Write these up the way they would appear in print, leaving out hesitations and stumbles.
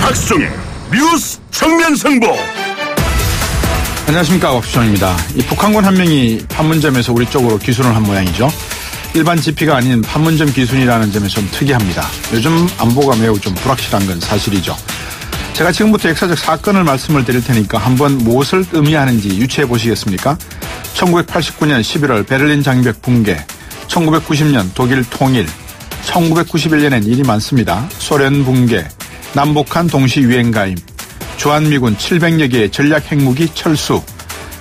박수정의 뉴스 정면 승부. 안녕하십니까, 박수정입니다. 이 북한군 한 명이 판문점에서 우리 쪽으로 기순을 한 모양이죠. 일반 지피가 아닌 판문점 기순이라는 점이 좀 특이합니다. 요즘 안보가 매우 좀 불확실한 건 사실이죠. 제가 지금부터 역사적 사건을 말씀을 드릴 테니까 한번 무엇을 의미하는지 유추해 보시겠습니까? 1989년 11월 베를린 장벽 붕괴, 1990년 독일 통일, 1991년엔 일이 많습니다. 소련 붕괴, 남북한 동시 유엔 가임, 주한미군 700여 개의 전략 핵무기 철수,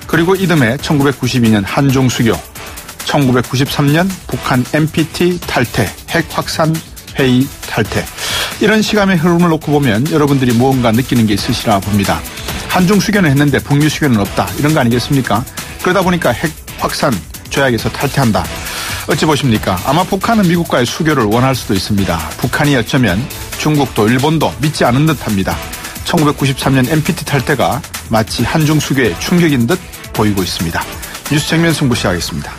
그리고 이듬해 1992년 한중 수교, 1993년 북한 NPT 탈퇴, 핵 확산 회의 탈퇴. 이런 시간의 흐름을 놓고 보면 여러분들이 무언가 느끼는 게 있으시라 봅니다. 한중 수교는 했는데 북미 수교는 없다, 이런 거 아니겠습니까? 그러다 보니까 핵 확산 조약에서 탈퇴한다. 어찌 보십니까? 아마 북한은 미국과의 수교를 원할 수도 있습니다. 북한이 어쩌면 중국도 일본도 믿지 않은 듯합니다. 1993년 NPT 탈퇴가 마치 한중 수교의 충격인 듯 보이고 있습니다. 뉴스 정면 승부 시작하겠습니다.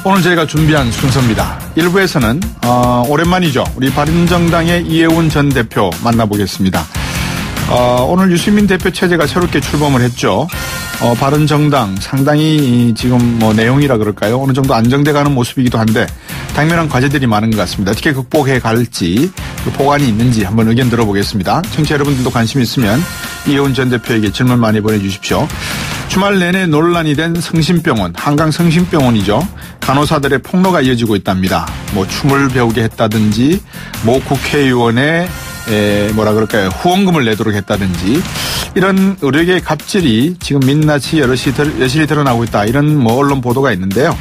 오늘 저희가 준비한 순서입니다. 1부에서는 오랜만이죠. 우리 바른정당의 이해운 전 대표 만나보겠습니다. 오늘 유승민 대표 체제가 새롭게 출범을 했죠. 바른정당 상당히 지금 내용이라 그럴까요? 어느 정도 안정돼가는 모습이기도 한데 당면한 과제들이 많은 것 같습니다. 어떻게 극복해 갈지, 그 보관이 있는지 한번 의견 들어보겠습니다. 청취자 여러분들도 관심 있으면 이해운 전 대표에게 질문 많이 보내주십시오. 주말 내내 논란이 된 성심병원, 한강 성심병원이죠. 간호사들의 폭로가 이어지고 있답니다. 춤을 배우게 했다든지, 국회의원의 후원금을 내도록 했다든지, 이런 의료계의 갑질이 지금 민낯이 여실히 드러나고 있다, 이런 언론 보도가 있는데요.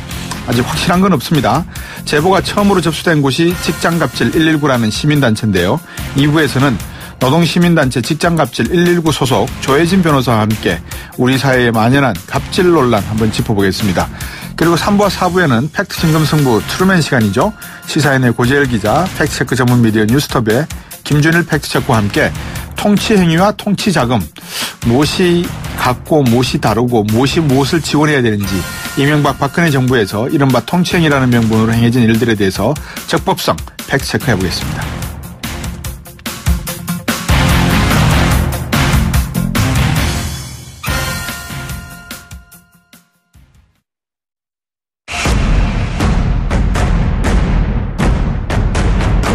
아직 확실한 건 없습니다. 제보가 처음으로 접수된 곳이 직장갑질 119라는 시민단체인데요. 2부에서는 노동시민단체 직장갑질 119 소속 조혜진 변호사와 함께 우리 사회에 만연한 갑질 논란 한번 짚어보겠습니다. 그리고 3부와 4부에는 팩트점검승부 트루맨 시간이죠. 시사인의 고재열 기자, 팩트체크 전문 미디어 뉴스톱의 김준일 팩트체크와 함께 통치행위와 통치자금, 무엇이 같고 무엇이 다르고 무엇을 지원해야 되는지, 이명박 박근혜 정부에서 이른바 통치행위라는 명분으로 행해진 일들에 대해서 적법성 팩트체크 해보겠습니다.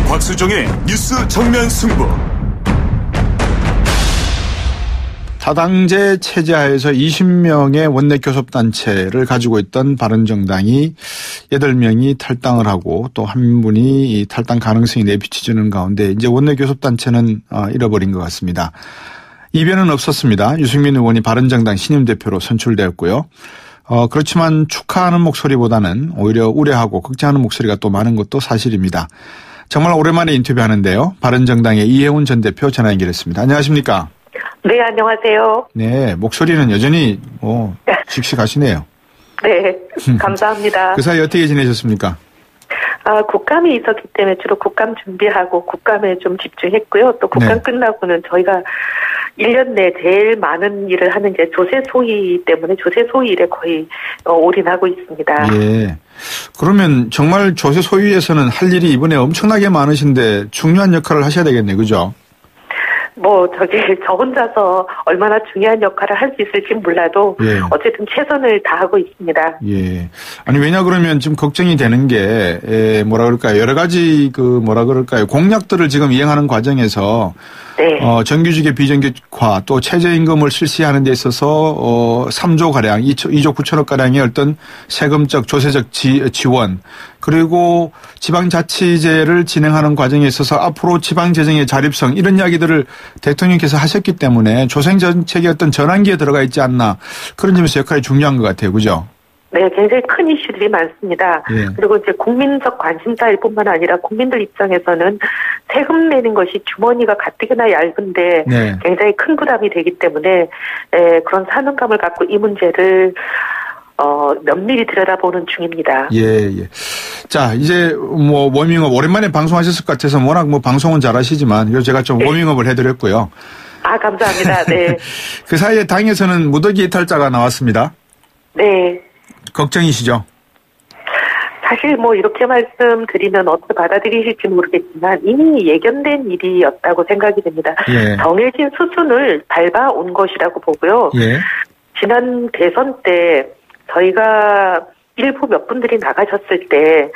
박수정의 뉴스 정면 승부. 다당제 체제하에서 20명의 원내 교섭단체를 가지고 있던 바른정당이 8명이 탈당을 하고 또 한 분이 탈당 가능성이 내비쳐지는 가운데 이제 원내 교섭단체는 잃어버린 것 같습니다. 이변은 없었습니다. 유승민 의원이 바른정당 신임 대표로 선출되었고요. 그렇지만 축하하는 목소리보다는 오히려 우려하고 걱정하는 목소리가 또 많은 것도 사실입니다. 정말 오랜만에 인터뷰하는데요. 바른정당의 이해운 전 대표 전화 연결했습니다. 안녕하십니까? 네, 안녕하세요. 네, 목소리는 여전히 씩씩하시네요. 네, 감사합니다. 그 사이 어떻게 지내셨습니까? 국감이 있었기 때문에 주로 국감 준비하고 국감에 좀 집중했고요. 또 국감 끝나고는 저희가 1년 내 제일 많은 일을 하는 게 조세 소위 때문에 조세 소위 일에 거의 올인하고 있습니다. 예. 그러면 정말 조세 소위에서는 할 일이 이번에 엄청나게 많으신데 중요한 역할을 하셔야 되겠네요. 그죠? 저 혼자서 얼마나 중요한 역할을 할 수 있을지 몰라도 어쨌든 최선을 다하고 있습니다. 예. 아니, 왜냐 그러면 지금 걱정이 되는 게, 여러 가지 공약들을 지금 이행하는 과정에서 정규직의 비정규직화 또 최저임금을 실시하는 데 있어서 3조 가량, 2조 9천억 가량의 어떤 세금적 조세적 지원, 그리고 지방자치제를 진행하는 과정에 있어서 앞으로 지방재정의 자립성, 이런 이야기들을 대통령께서 하셨기 때문에 조생정책의 어떤 전환기에 들어가 있지 않나, 그런 점에서 역할이 중요한 것 같아요. 그죠? 네, 굉장히 큰 이슈들이 많습니다. 그리고 이제 국민적 관심사일 뿐만 아니라 국민들 입장에서는 세금 내는 것이 주머니가 가뜩이나 얇은데 굉장히 큰 부담이 되기 때문에 그런 사명감을 갖고 이 문제를 면밀히 들여다보는 중입니다. 예. 자, 이제 워밍업 오랜만에 방송하셨을 것 같아서 워낙 방송은 잘하시지만 제가 좀 워밍업을 해드렸고요. 감사합니다. 네. 그 사이에 당에서는 무더기 이탈자가 나왔습니다. 네. 걱정이시죠? 사실 뭐 이렇게 말씀드리면 어떻게 받아들이실지 모르겠지만 이미 예견된 일이었다고 생각이 됩니다. 예. 정해진 수순을 밟아온 것이라고 보고요. 예. 지난 대선 때 저희가 일부 몇 분들이 나가셨을 때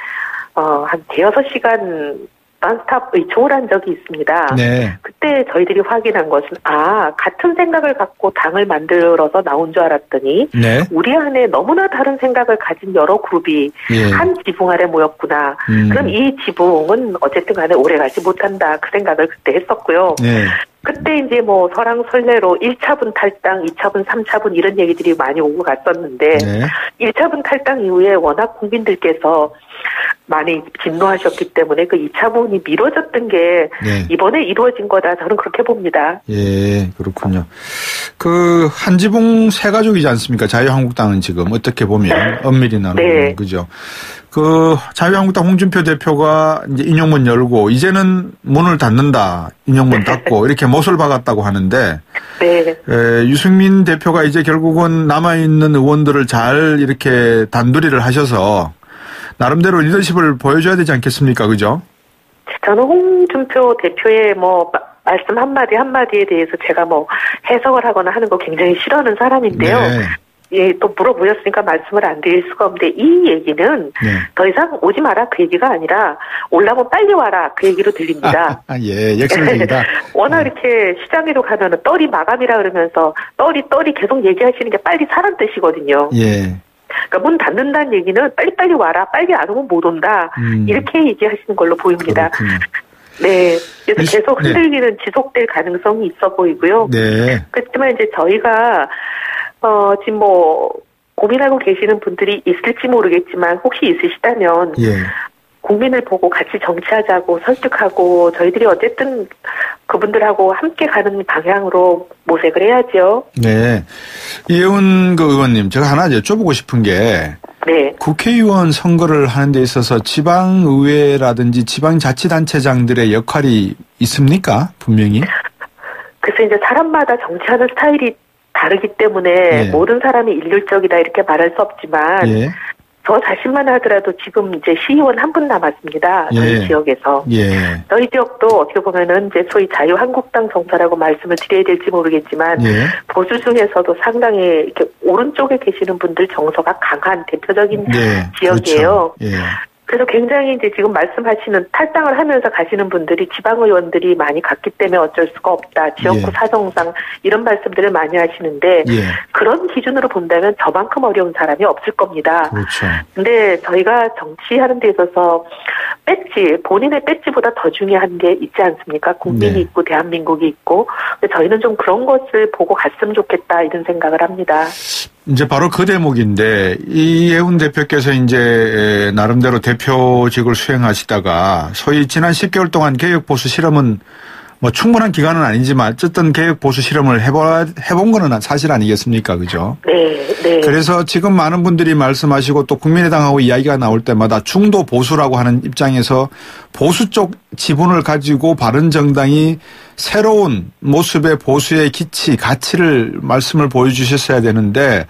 한 대여섯 시간 non-stop 의총을 한 적이 있습니다. 네. 그때 저희들이 확인한 것은 같은 생각을 갖고 당을 만들어서 나온 줄 알았더니 네. 우리 안에 너무나 다른 생각을 가진 여러 그룹이 예. 한 지붕 아래 모였구나. 그럼 이 지붕은 어쨌든 간에 오래가지 못한다. 그 생각을 그때 했었고요. 네. 그때 이제 뭐 설랑설레로 1차분 탈당, 2차분, 3차분 이런 얘기들이 많이 오고 갔었는데 네. 1차분 탈당 이후에 워낙 국민들께서 많이 진노하셨기 때문에 그 2차분이 미뤄졌던 게 네. 이번에 이루어진 거다. 저는 그렇게 봅니다. 예, 그렇군요. 그 한지붕 세 가족이지 않습니까? 자유한국당은 지금 어떻게 보면 엄밀히 나누면 네. 그죠? 그 자유한국당 홍준표 대표가 이제 인용문 열고 이제는 문을 닫는다. 인용문 닫고 이렇게 못을 박았다고 하는데 네. 유승민 대표가 이제 결국은 남아있는 의원들을 잘 이렇게 단둘이를 하셔서 나름대로 리더십을 보여줘야 되지 않겠습니까? 그죠? 저는 홍준표 대표의 말씀 한마디에 대해서 제가 해석을 하거나 하는 거 굉장히 싫어하는 사람인데요. 네. 예, 또 물어보셨으니까 말씀을 안 드릴 수가 없는데 이 얘기는 네. 더 이상 오지 마라 그 얘기가 아니라 올라면 빨리 와라 그 얘기로 들립니다. 예, 역설적이다. 워낙 이렇게 시장에도 가면은 떨이 마감이라 그러면서 떨이 계속 얘기하시는 게 빨리 사란 뜻이거든요. 예. 그러니까 문 닫는다는 얘기는 빨리빨리 와라, 빨리 안 오면 못 온다. 이렇게 얘기하시는 걸로 보입니다. 그렇군요. 네. 그래서 계속 흔들기는 네. 지속될 가능성이 있어 보이고요. 네. 그렇지만 이제 저희가 지금 고민하고 계시는 분들이 있을지 모르겠지만 혹시 있으시다면 예. 국민을 보고 같이 정치하자고 설득하고 저희들이 어쨌든 그분들하고 함께 가는 방향으로 모색을 해야죠. 네. 이혜훈 의원님, 제가 하나 여쭤보고 싶은 게 네. 국회의원 선거를 하는 데 있어서 지방의회라든지 지방자치단체장들의 역할이 있습니까? 분명히. 그래서 이제 사람마다 정치하는 스타일이 다르기 때문에 예. 모든 사람이 일률적이다 이렇게 말할 수 없지만 예. 저 자신만 하더라도 지금 이제 시의원 한 분 남았습니다. 저희 예. 지역에서. 예. 저희 지역도 어떻게 보면은 이제 소위 자유한국당 정서라고 말씀을 드려야 될지 모르겠지만 예. 보수 중에서도 상당히 이렇게 오른쪽에 계시는 분들 정서가 강한 대표적인 예. 지역이에요. 그렇죠. 예. 그래서 굉장히 이제 지금 말씀하시는 탈당을 하면서 가시는 분들이 지방의원들이 많이 갔기 때문에 어쩔 수가 없다. 지역구 예. 사정상 이런 말씀들을 많이 하시는데 예. 그런 기준으로 본다면 저만큼 어려운 사람이 없을 겁니다. 그렇죠. 근데 저희가 정치하는 데 있어서 본인의 배지보다 더 중요한 게 있지 않습니까? 국민이 네. 있고 대한민국이 있고. 근데 저희는 좀 그런 것을 보고 갔으면 좋겠다 이런 생각을 합니다. 이제 바로 그 대목인데 이혜훈 대표께서 이제 나름대로 대표직을 수행하시다가 소위 지난 10개월 동안 개혁보수 실험은 충분한 기간은 아니지만 어쨌든 개혁보수 실험을 해본 거는 사실 아니겠습니까? 그죠? 네, 네. 그래서 지금 많은 분들이 말씀하시고 또 국민의당하고 이야기가 나올 때마다 중도 보수라고 하는 입장에서 보수 쪽 지분을 가지고 바른정당이 새로운 모습의 보수의 가치를 말씀을 보여주셨어야 되는데,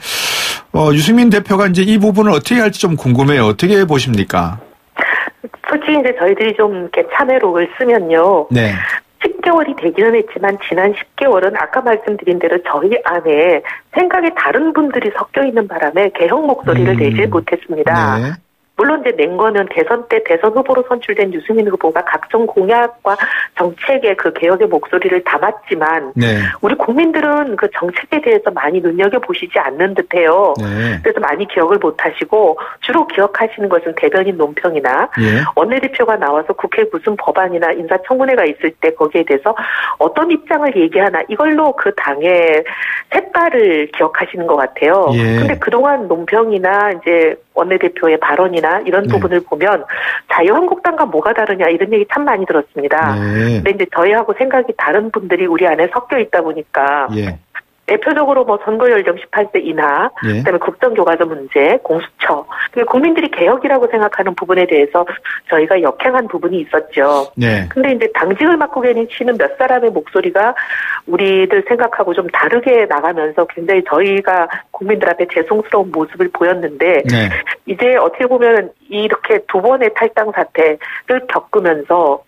유승민 대표가 이제 이 부분을 어떻게 할지 좀 궁금해요. 어떻게 보십니까? 솔직히 이제 저희들이 좀 이렇게 참여록을 쓰면요. 네. 10개월이 되기는 했지만 지난 10개월은 아까 말씀드린 대로 저희 안에 생각이 다른 분들이 섞여 있는 바람에 개혁 목소리를 내지 못했습니다. 네. 물론 이제 낸 거는 대선 때 대선 후보로 선출된 유승민 후보가 각종 공약과 정책의 그 개혁의 목소리를 담았지만 네. 우리 국민들은 그 정책에 대해서 많이 눈여겨보시지 않는 듯해요. 네. 그래서 많이 기억을 못하시고 주로 기억하시는 것은 대변인 논평이나 예. 원내대표가 나와서 국회 무슨 법안이나 인사청문회가 있을 때 거기에 대해서 어떤 입장을 얘기하나 이걸로 그 당의 색깔을 기억하시는 것 같아요. 그런데 예. 그동안 논평이나 이제 원내대표의 발언이나 이런 네. 부분을 보면 자유한국당과 뭐가 다르냐 이런 얘기 참 많이 들었습니다. 네. 근데 이제 저희하고 생각이 다른 분들이 우리 안에 섞여 있다 보니까 예. 대표적으로 선거 연령 18세 이하, 예. 그다음에 국정교과서 문제, 공수처, 국민들이 개혁이라고 생각하는 부분에 대해서 저희가 역행한 부분이 있었죠. 네. 근데 이제 당직을 맡고 계시는 몇 사람의 목소리가 우리들 생각하고 좀 다르게 나가면서 굉장히 저희가 국민들 앞에 죄송스러운 모습을 보였는데 네. 이제 어떻게 보면 이렇게 두 번의 탈당 사태를 겪으면서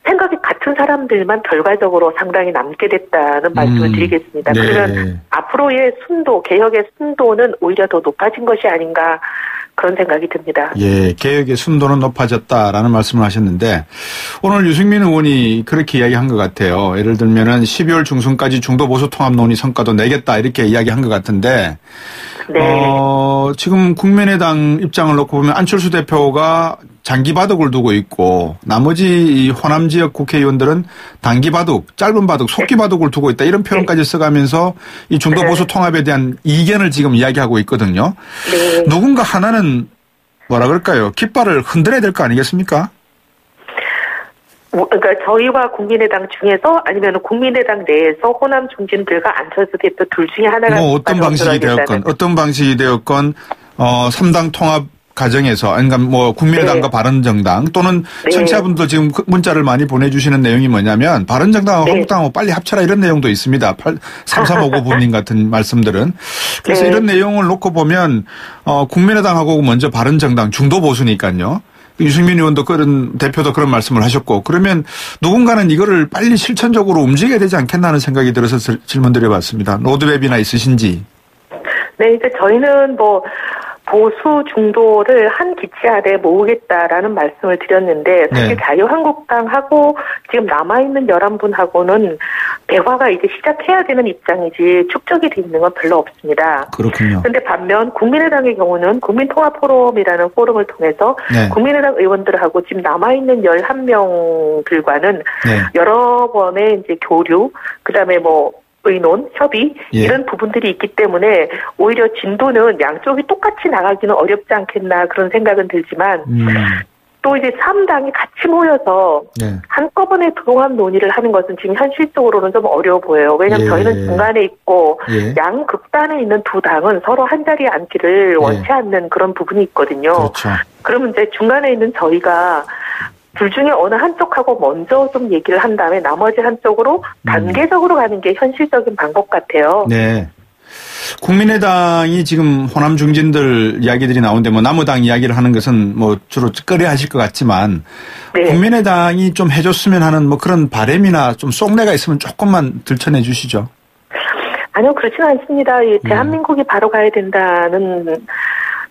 생각이 같은 사람들만 결과적으로 상당히 남게 됐다는 말씀을 드리겠습니다. 네. 그러면 앞으로의 순도, 개혁의 순도는 오히려 더 높아진 것이 아닌가 그런 생각이 듭니다. 예, 개혁의 순도는 높아졌다라는 말씀을 하셨는데 오늘 유승민 의원이 그렇게 이야기한 것 같아요. 예를 들면은 12월 중순까지 중도 보수 통합 논의 성과도 내겠다 이렇게 이야기한 것 같은데 네. 지금 국민의당 입장을 놓고 보면 안철수 대표가 장기 바둑을 두고 있고 나머지 이 호남 지역 국회의원들은 단기 바둑, 짧은 바둑, 속기 바둑을 두고 있다 이런 표현까지 써가면서 이 중도 보수 통합에 대한 이견을 지금 이야기하고 있거든요. 네. 누군가 하나는 뭐라 그럴까요? 깃발을 흔들어야 될 거 아니겠습니까? 그러니까 저희와 국민의당 중에서 아니면 국민의당 내에서 호남 중진들과 안철수 대표 둘 중에 하나가 어떤 방식이 되었건 3당 통합 과정에서 그러니까 뭐 국민의당과 네. 바른정당 또는 네. 청취자분도 지금 문자를 많이 보내주시는 내용이 뭐냐면 바른정당하고 네. 한국당하고 빨리 합쳐라 이런 내용도 있습니다. 3359분님 같은 말씀들은. 그래서 네. 이런 내용을 놓고 보면 국민의당하고 먼저 바른정당 중도 보수니까요. 유승민 의원도 대표도 그런 말씀을 하셨고 그러면 누군가는 이거를 빨리 실천적으로 움직여야 되지 않겠나 하는 생각이 들어서 질문 드려봤습니다. 로드맵이나 있으신지. 네, 이제 저희는 보수 중도를 한 기치 아래 모으겠다라는 말씀을 드렸는데 사실 네. 자유한국당하고 지금 남아있는 11분하고는 대화가 이제 시작해야 되는 입장이지 축적이 돼 있는 건 별로 없습니다. 그렇군요. 그런데 반면 국민의당의 경우는 국민통합포럼이라는 포럼을 통해서 네. 국민의당 의원들하고 지금 남아있는 11명들과는 네. 여러 번의 이제 교류, 그다음에 의논, 협의 이런 부분들이 있기 때문에 오히려 진도는 양쪽이 똑같이 나가기는 어렵지 않겠나 그런 생각은 들지만 또 이제 3당이 같이 모여서 네. 한꺼번에 통합 논의를 하는 것은 지금 현실적으로는 좀 어려워 보여요. 왜냐하면 저희는 중간에 있고 양 극단에 있는 두 당은 서로 한 자리에 앉기를 원치 않는 그런 부분이 있거든요. 그렇죠. 그러면 이제 중간에 있는 저희가 둘 중에 어느 한쪽하고 먼저 좀 얘기를 한 다음에 나머지 한쪽으로 단계적으로 가는 게 현실적인 방법 같아요. 네. 국민의당이 지금 호남 중진들 이야기들이 나오는데 남의당 이야기를 하는 것은 주로 꺼려 하실 것 같지만 네. 국민의당이 좀 해줬으면 하는 그런 바람이나 좀 쏙내가 있으면 조금만 들춰내 주시죠. 아니요, 그렇지는 않습니다. 대한민국이 바로 가야 된다는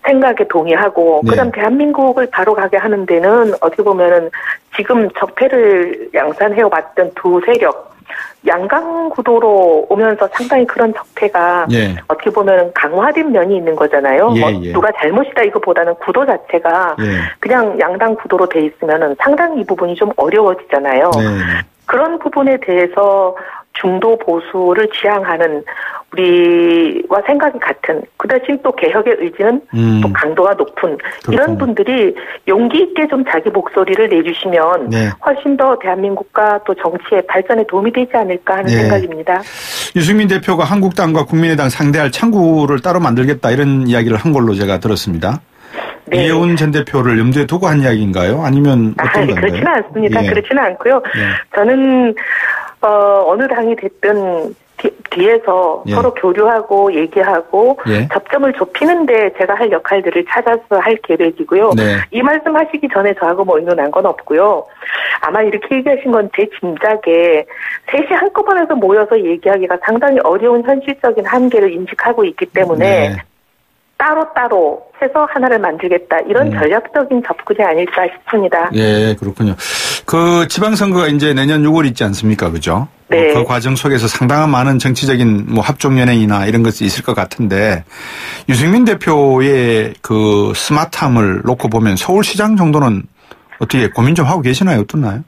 생각에 동의하고 네. 그다음 대한민국을 바로 가게 하는 데는 어떻게 보면은 지금 적폐를 양산해왔던 두 세력 양강 구도로 오면서 상당히 그런 적폐가 어떻게 보면 강화된 면이 있는 거잖아요. 누가 잘못이다 이거보다는 구도 자체가 그냥 양당 구도로 돼 있으면은 상당히 이 부분이 좀 어려워지잖아요. 그런 부분에 대해서 중도 보수를 지향하는 우리와 생각이 같은 그 대신 또 개혁의 의지는 또 강도가 높은 이런 분들이 용기 있게 좀 자기 목소리를 내주시면 훨씬 더 대한민국과 또 정치의 발전에 도움이 되지 않을까 하는 생각입니다. 유승민 대표가 한국당과 국민의당 상대할 창구를 따로 만들겠다 이런 이야기를 한 걸로 제가 들었습니다. 네. 이해운 전 대표를 염두에 두고 한 이야기인가요? 아니면 어떤 건가요? 그렇지는 않습니다. 그렇지는 않고요. 저는 어느 당이 됐든 뒤에서 서로 교류하고 얘기하고 접점을 좁히는데 제가 할 역할들을 찾아서 할 계획이고요. 이 말씀하시기 전에 저하고 의논한 건 없고요. 아마 이렇게 얘기하신 건 제 짐작에 셋이 한꺼번에서 모여서 얘기하기가 상당히 어려운 현실적인 한계를 인식하고 있기 때문에 따로따로 해서 하나를 만들겠다. 이런 전략적인 접근이 아닐까 싶습니다. 예, 그렇군요. 그 지방선거가 이제 내년 6월 있지 않습니까? 그죠? 네. 그 과정 속에서 상당한 많은 정치적인 합종연행이나 이런 것이 있을 것 같은데 유승민 대표의 그 스마트함을 놓고 보면 서울시장 정도는 어떻게 고민 좀 하고 계시나요? 어떻나요?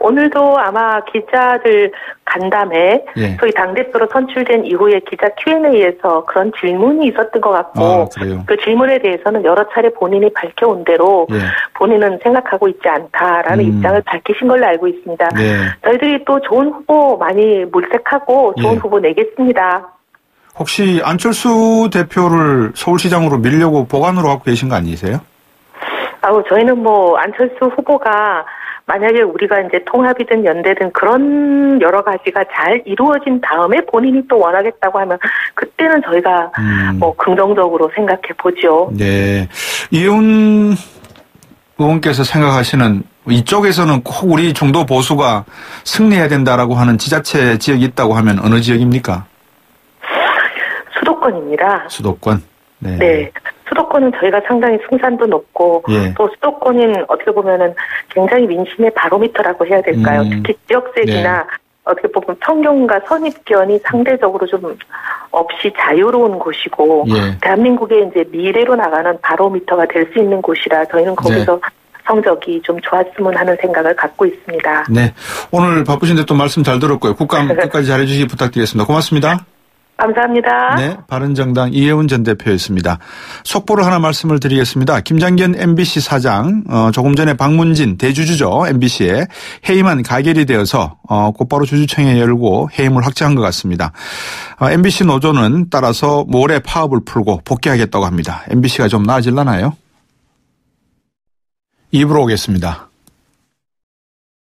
오늘도 아마 기자들 간담회 저희 당대표로 선출된 이후에 기자 Q&A에서 그런 질문이 있었던 것 같고 그 질문에 대해서는 여러 차례 본인이 밝혀온 대로 본인은 생각하고 있지 않다라는 입장을 밝히신 걸로 알고 있습니다. 저희들이 또 좋은 후보 많이 물색하고 좋은 후보 내겠습니다. 혹시 안철수 대표를 서울시장으로 밀려고 보관으로 하고 계신 거 아니세요? 저희는 안철수 후보가 만약에 우리가 이제 통합이든 연대든 그런 여러 가지가 잘 이루어진 다음에 본인이 또 원하겠다고 하면 그때는 저희가 긍정적으로 생각해 보죠. 네. 이혜훈 의원께서 생각하시는 이쪽에서는 꼭 우리 중도 보수가 승리해야 된다라고 하는 지자체 지역이 있다고 하면 어느 지역입니까? 수도권입니다. 수도권. 네. 네. 수도권은 저희가 상당히 승산도 높고 예. 또 수도권은 어떻게 보면은 굉장히 민심의 바로미터라고 해야 될까요? 특히 지역색이나 네. 어떻게 보면 평균과 선입견이 상대적으로 좀 없이 자유로운 곳이고 예. 대한민국의 이제 미래로 나가는 바로미터가 될 수 있는 곳이라 저희는 거기서 네. 성적이 좀 좋았으면 하는 생각을 갖고 있습니다. 네. 오늘 바쁘신데 또 말씀 잘 들었고요. 국감 끝까지 잘해주시기 부탁드리겠습니다. 고맙습니다. 감사합니다. 네, 바른정당 이혜훈 전 대표였습니다. 속보를 하나 말씀을 드리겠습니다. 김장견 MBC 사장 조금 전에 박문진 대주주죠. MBC에 해임안 가결이 되어서 곧바로 주주총회 열고 해임을 확정한 것 같습니다. MBC 노조는 따라서 모레 파업을 풀고 복귀하겠다고 합니다. MBC가 좀 나아질라나요? 2부로 오겠습니다.